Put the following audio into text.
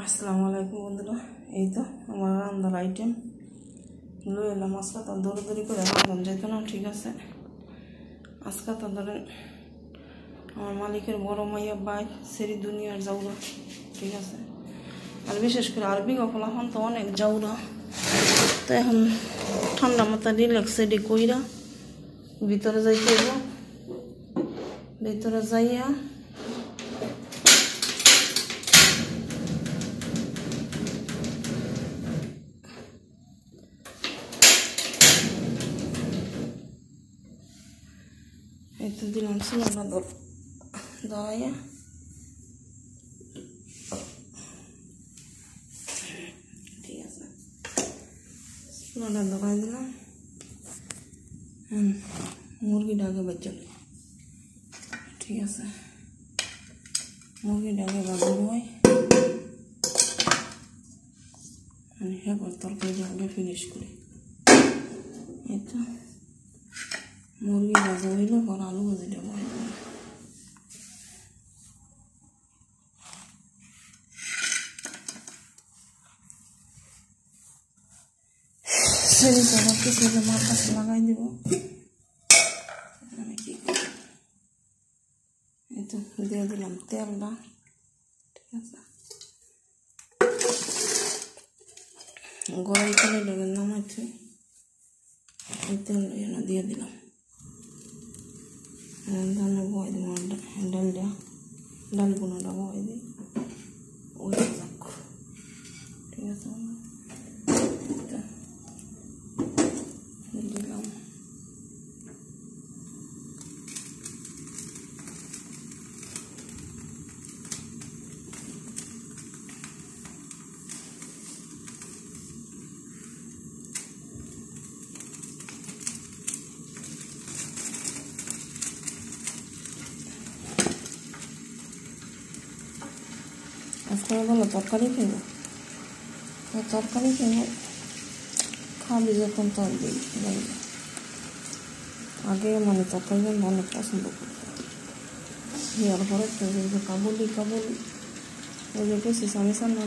আসসালামু আলাইকুম বন্ধুরা। এই তো আমার রান্নার আইটেম লই এলাম। আজকে তো দৌড়ি করে রান্ধন যেত না, ঠিক আছে। আজকে তো ধরেন আমার মালিকের বড় মাইয়া বাইক সেরি দুনিয়ার যাওরা, ঠিক আছে। আর বিশেষ করে আরবি গফলা হন তো অনেক যাওরা, তো এখন ঠান্ডা মাথা রিল্যাক্স রেডি কইরা ভিতরে যাইতে হইব। ভিতরে যাইয়া এতে দিলাম চুলাটা ধরাইয়া, ঠিক আছে। চুলাটা ধরাই দিলাম। মুরগিটা আগে বেঁচে, ঠিক আছে। মুরগিটা আগে বাজানো হয়, হ্যাঁ তরকারি আগে ফিনিশ করি। এই তো মুরগি ভাজা হইল, পর আলু ভাজিটা বয় সেরি সবাইকে সেটা মাথা লাগাই দেব। আমি কি করি, এই তো দিয়ে দিলাম তেলটা, ঠিক আছে। গরম তেলে লেগে নামাইছি, এই তেল দিয়ে দিলাম। ধানে বয় দিব ডাল বোনাটা বয় দিই, ওই যাক, ঠিক আছে। দিলাম আজকে বলো তরকারি খেব, তরকারি খেব, খাবি যখন তর দিই। আগে মানে তরকারি অনেক পছন্দ করতো, এর পরে তো কাবুলি ওই যে গেছিস আমি সামনে